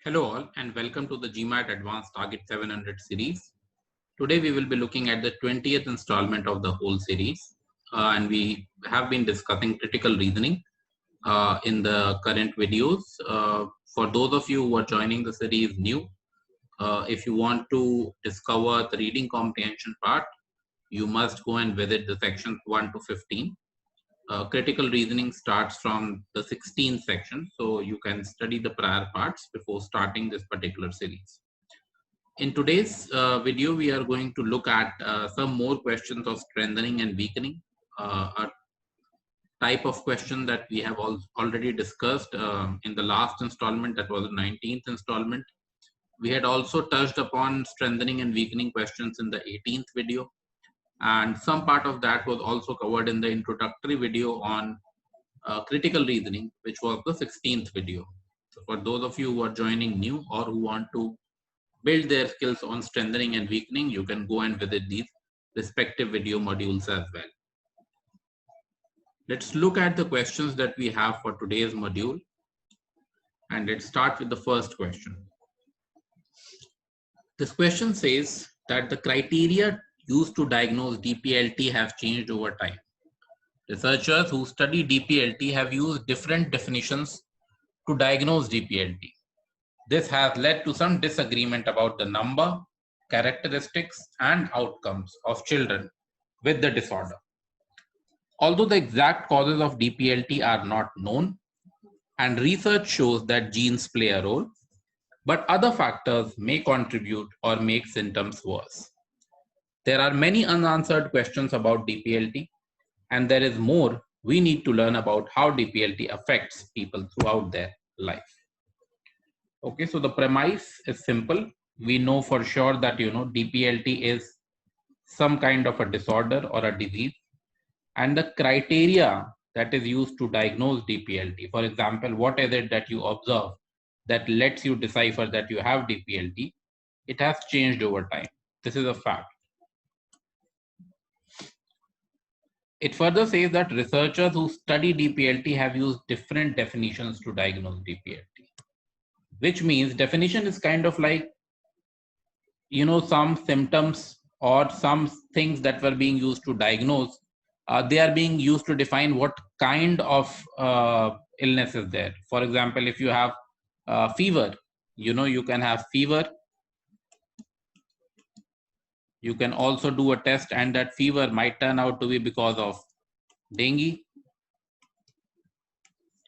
Hello all and welcome to the GMAT Advanced Target 700 series. Today we will be looking at the 20th installment of the whole series and we have been discussing critical reasoning in the current videos. For those of you who are joining the series new, if you want to discover the reading comprehension part, you must go and visit the sections 1 to 15. Critical reasoning starts from the 16th section, so you can study the prior parts before starting this particular series. In today's video, we are going to look at some more questions of strengthening and weakening, a type of question that we have already discussed in the last installment, that was the 19th installment. We had also touched upon strengthening and weakening questions in the 18th video, and some part of that was also covered in the introductory video on critical reasoning, which was the 16th video. So for those of you who are joining new or who want to build their skills on strengthening and weakening, you can go and visit these respective video modules as well. Let's look at the questions that we have for today's module. And let's start with the first question. This question says that the criteria used to diagnose DPLT have changed over time. Researchers who study DPLT have used different definitions to diagnose DPLT. This has led to some disagreement about the number, characteristics, and outcomes of children with the disorder. Although the exact causes of DPLT are not known, and research shows that genes play a role, but other factors may contribute or make symptoms worse. There are many unanswered questions about DPLT, and there is more we need to learn about how DPLT affects people throughout their life. Okay, so the premise is simple. We know for sure that DPLT is some kind of a disorder or a disease, and the criteria that is used to diagnose DPLT, for example, what is it that you observe that lets you decipher that you have DPLT, it has changed over time. This is a fact. It further says that researchers who study DPLT have used different definitions to diagnose DPLT, which means definition is kind of like, some symptoms or some things that were being used to diagnose, they are being used to define what kind of illness is there. For example, if you have fever, you can have fever. You can also do a test and that fever might turn out to be because of dengue.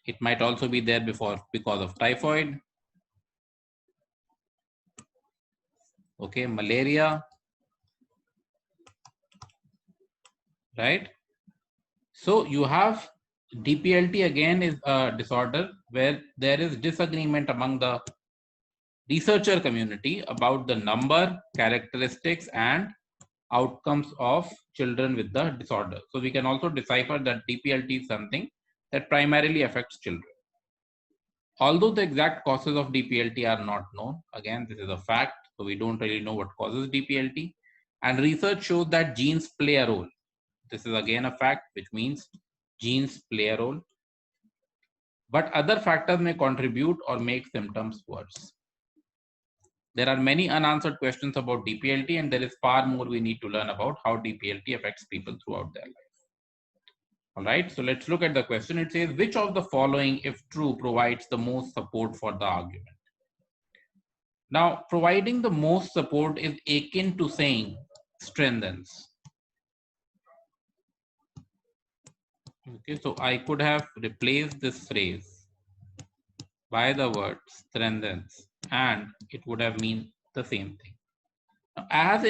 It might also be there because of typhoid. Okay, malaria, right? So you have DPLT again is a disorder where there is disagreement among the researcher community about the number, characteristics, and outcomes of children with the disorder. So we can also decipher that DPLT is something that primarily affects children. Although the exact causes of DPLT are not known, again, this is a fact, so we don't really know what causes DPLT. And research shows that genes play a role. This is again a fact, which means genes play a role. But other factors may contribute or make symptoms worse. There are many unanswered questions about DPLT, and there is far more we need to learn about how DPLT affects people throughout their life. All right, so let's look at the question. It says, which of the following, if true, provides the most support for the argument? Now, providing the most support is akin to saying strengthens. Okay, so I could have replaced this phrase by the word strengthens, and it would have mean the same thing. Now, as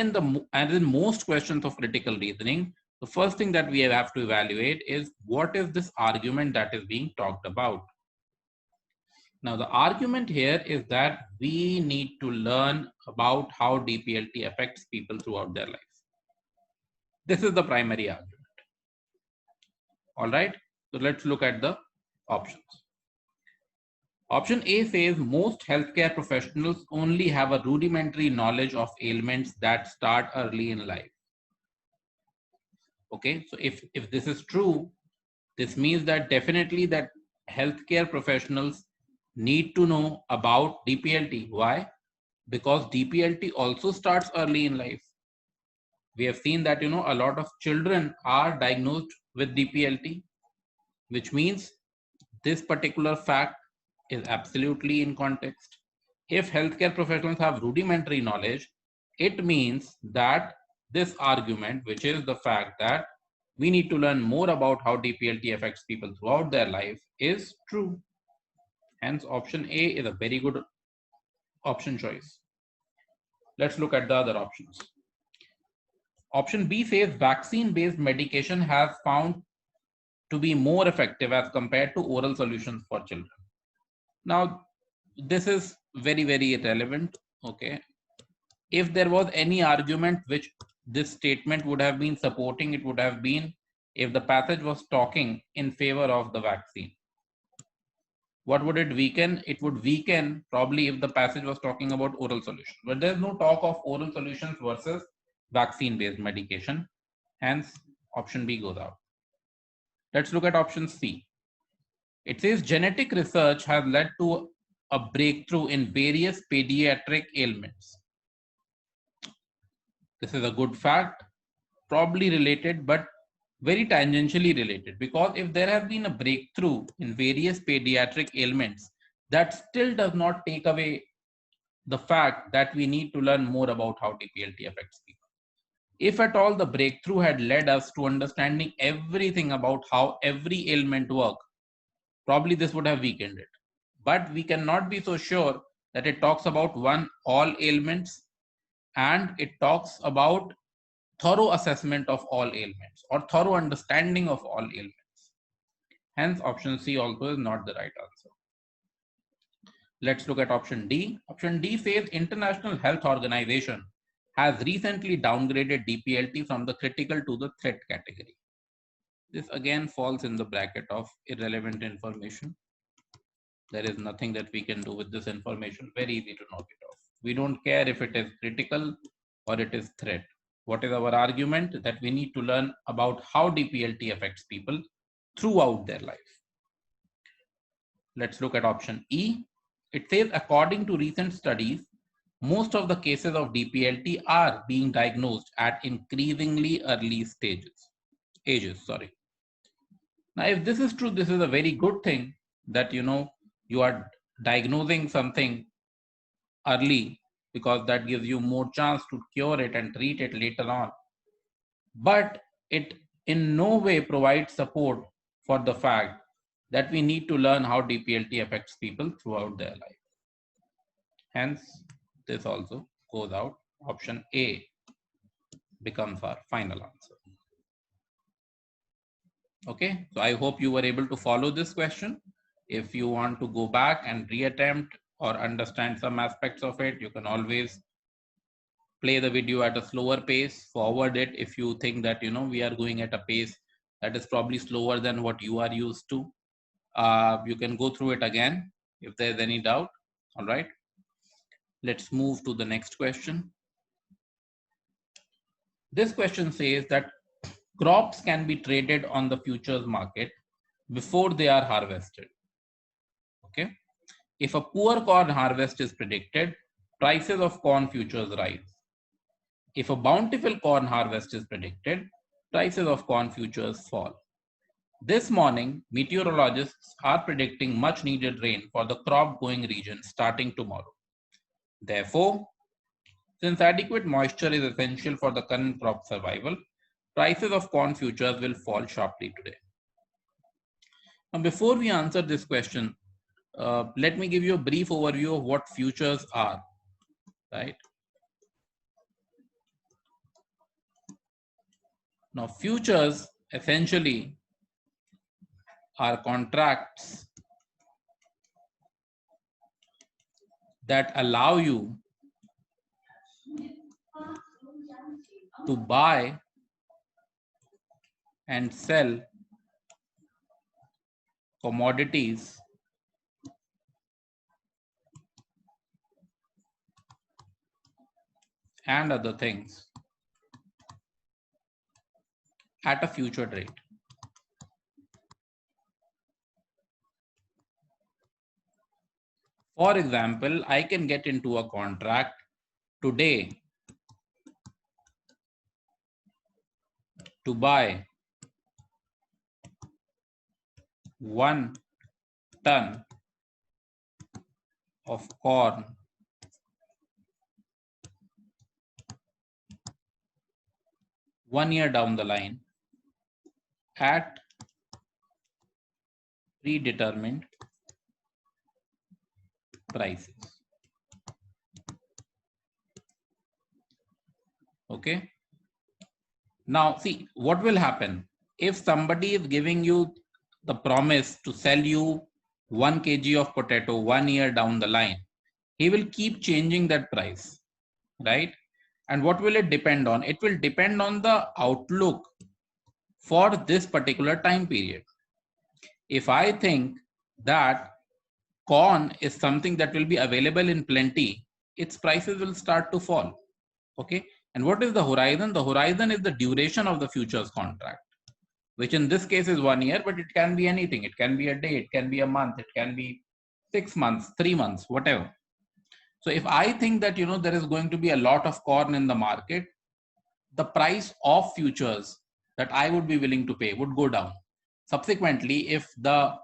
in most questions of critical reasoning, the first thing that we have to evaluate is what is this argument that is being talked about. Now, the argument here is that we need to learn about how DPLT affects people throughout their lives. This is the primary argument. All right, so let's look at the options. Option A says most healthcare professionals only have a rudimentary knowledge of ailments that start early in life. Okay, so if this is true, this means that definitely that healthcare professionals need to know about DPLT. Why? Because DPLT also starts early in life. We have seen that a lot of children are diagnosed with DPLT, which means this particular fact is absolutely in context. If healthcare professionals have rudimentary knowledge, it means that this argument, which is the fact that we need to learn more about how DPLT affects people throughout their life, is true. Hence, option A is a very good option choice. Let's look at the other options. Option B says vaccine-based medication has found to be more effective as compared to oral solutions for children. Now, this is very, very irrelevant. Okay. If there was any argument which this statement would have been supporting, it would have been if the passage was talking in favor of the vaccine. What would it weaken? It would weaken probably if the passage was talking about oral solution. But there's no talk of oral solutions versus vaccine-based medication. Hence, option B goes out. Let's look at option C. It says genetic research has led to a breakthrough in various pediatric ailments. This is a good fact, probably related, but very tangentially related, because if there has been a breakthrough in various pediatric ailments, that still does not take away the fact that we need to learn more about how DPLT affects people. If at all the breakthrough had led us to understanding everything about how every ailment works, probably this would have weakened it. But we cannot be so sure that it talks about all ailments, and it talks about thorough assessment of all ailments or thorough understanding of all ailments. Hence, option C also is not the right answer. Let's look at option D. Option D says International Health Organization has recently downgraded DPLT from the critical to the threat category. This again falls in the bracket of irrelevant information. There is nothing that we can do with this information. Very easy to knock it off. We don't care if it is critical or it is threat. What is our argument? That we need to learn about how DPLT affects people throughout their life. Let's look at option E. It says, according to recent studies, most of the cases of DPLT are being diagnosed at increasingly early ages. Now, if this is true, this is a very good thing that you are diagnosing something early, because that gives you more chance to cure it and treat it later on. But it in no way provides support for the fact that we need to learn how DPLT affects people throughout their life. Hence, this also goes out. Option A becomes our final answer. Okay, so I hope you were able to follow this question. If you want to go back and reattempt or understand some aspects of it, you can always play the video at a slower pace, forward it if you think that we are going at a pace that is probably slower than what you are used to. You can go through it again if there's any doubt. All right, let's move to the next question. This question says that crops can be traded on the futures market before they are harvested. Okay, if a poor corn harvest is predicted, prices of corn futures rise. If a bountiful corn harvest is predicted, prices of corn futures fall. This morning, meteorologists are predicting much needed rain for the crop growing region starting tomorrow. Therefore, since adequate moisture is essential for the current crop survival, prices of corn futures will fall sharply today. Now, before we answer this question, let me give you a brief overview of what futures are, right? Now, futures essentially are contracts that allow you to buy and sell commodities and other things at a future rate. For example, I can get into a contract today to buy 1 ton of corn one year down the line at predetermined prices. Okay. Now see what will happen if somebody is giving you the promise to sell you 1 kg of potato 1 year down the line. He will keep changing that price, right? And what will it depend on? It will depend on the outlook for this particular time period. If I think that corn is something that will be available in plenty, its prices will start to fall. Okay. And what is the horizon? The horizon is the duration of the futures contract, which in this case is 1 year, but it can be anything. It can be a day, it can be a month, it can be 6 months, 3 months, whatever. So if I think that, there is going to be a lot of corn in the market, the price of futures that I would be willing to pay would go down. Subsequently, if the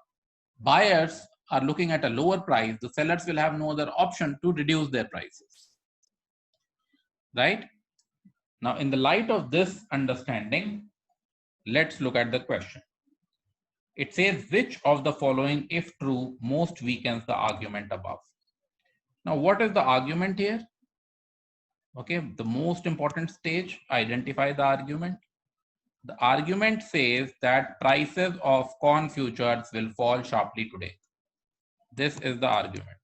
buyers are looking at a lower price, the sellers will have no other option to reduce their prices. Right? Now, in the light of this understanding, let's look at the question. It says, which of the following, if true, most weakens the argument above? Now, what is the argument here? Okay, the most important stage, identify the argument. The argument says that prices of corn futures will fall sharply today. This is the argument.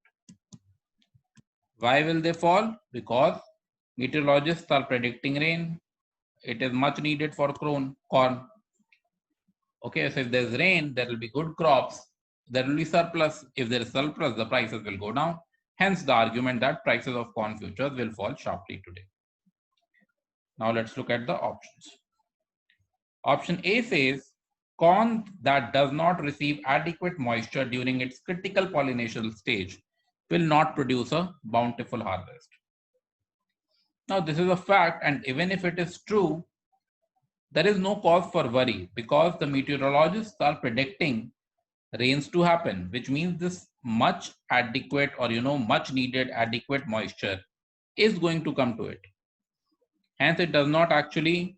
Why will they fall? Because meteorologists are predicting rain. It is much needed for corn. Okay, so if there's rain, there will be good crops. There will be surplus. If there is surplus, the prices will go down. Hence the argument that prices of corn futures will fall sharply today. Now let's look at the options. Option A says corn that does not receive adequate moisture during its critical pollination stage will not produce a bountiful harvest. Now this is a fact, and even if it is true, there is no cause for worry because the meteorologists are predicting rains to happen, which means this much adequate or much needed adequate moisture is going to come to it. Hence it does not actually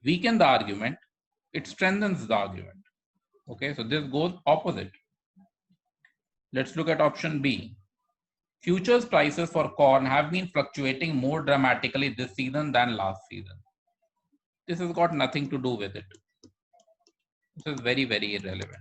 weaken the argument, it strengthens the argument. Okay, so this goes opposite. Let's look at option B. Futures prices for corn have been fluctuating more dramatically this season than last season. This has got nothing to do with it. This is very, very irrelevant.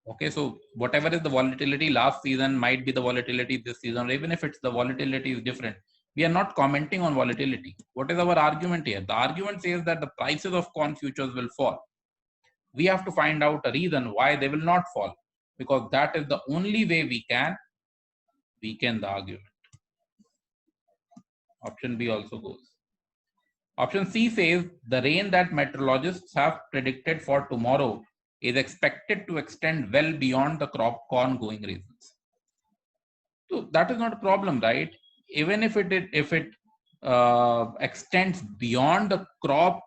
Okay, so whatever is the volatility last season might be the volatility this season, or even if it's the volatility is different. We are not commenting on volatility. What is our argument here? The argument says that the prices of corn futures will fall. We have to find out a reason why they will not fall, because that is the only way we can weaken the argument. Option B also goes. Option C says the rain that meteorologists have predicted for tomorrow is expected to extend well beyond the crop corn growing regions. So that is not a problem, right? Even if it extends beyond the crop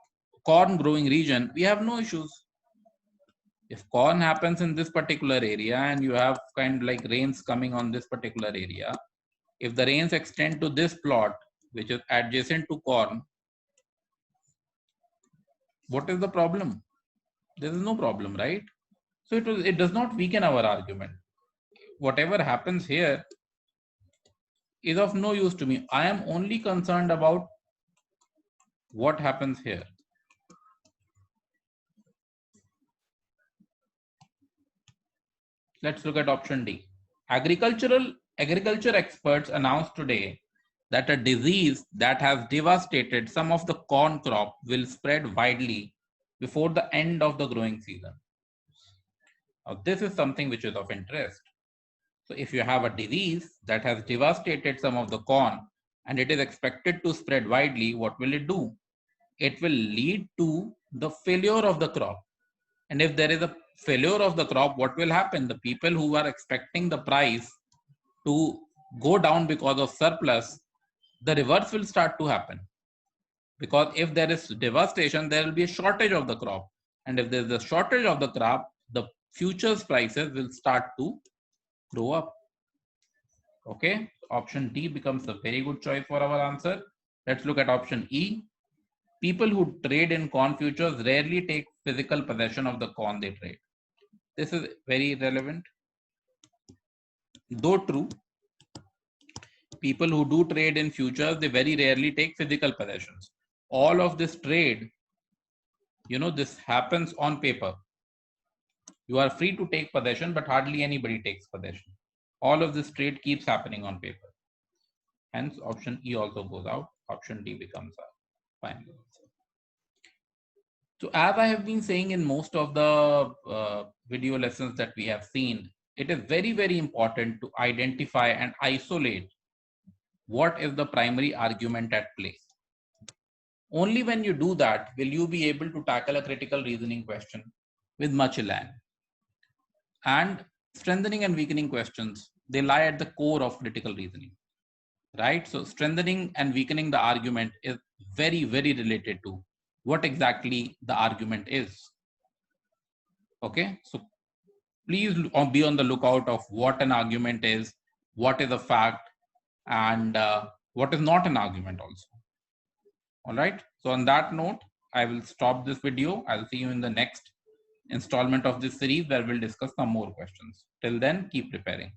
corn growing region, we have no issues. If corn happens in this particular area and you have kind of like rains coming on this particular area, if the rains extend to this plot, which is adjacent to corn, what is the problem? There is no problem, right? So it does not weaken our argument. Whatever happens here is of no use to me. I am only concerned about what happens here. Let's look at option D. Agriculture experts announced today that a disease that has devastated some of the corn crop will spread widely before the end of the growing season. Now, this is something which is of interest. So if you have a disease that has devastated some of the corn and it is expected to spread widely, what will it do? It will lead to the failure of the crop. And if there is a failure of the crop, what will happen? The people who are expecting the price to go down because of surplus, the reverse will start to happen. Because if there is devastation, there will be a shortage of the crop. And if there's a shortage of the crop, the futures prices will start to go up. Okay, option D becomes a very good choice for our answer. Let's look at option E. People who trade in corn futures rarely take physical possession of the corn they trade. This is very relevant. Though true, people who do trade in futures, they very rarely take physical possessions. All of this trade, this happens on paper. You are free to take possession, but hardly anybody takes possession. All of this trade keeps happening on paper. Hence, option E also goes out. Option D becomes our final answer. So as I have been saying in most of the video lessons that we have seen, it is very, very important to identify and isolate what is the primary argument at play. Only when you do that will you be able to tackle a critical reasoning question with much elan. And strengthening and weakening questions, they lie at the core of critical reasoning, right? So strengthening and weakening the argument is very, very related to what exactly the argument is. Okay, so please be on the lookout of what an argument is, what is a fact, and what is not an argument also. All right, so on that note, I will stop this video. I'll see you in the next installment of this series where we'll discuss some more questions. Till then, keep preparing.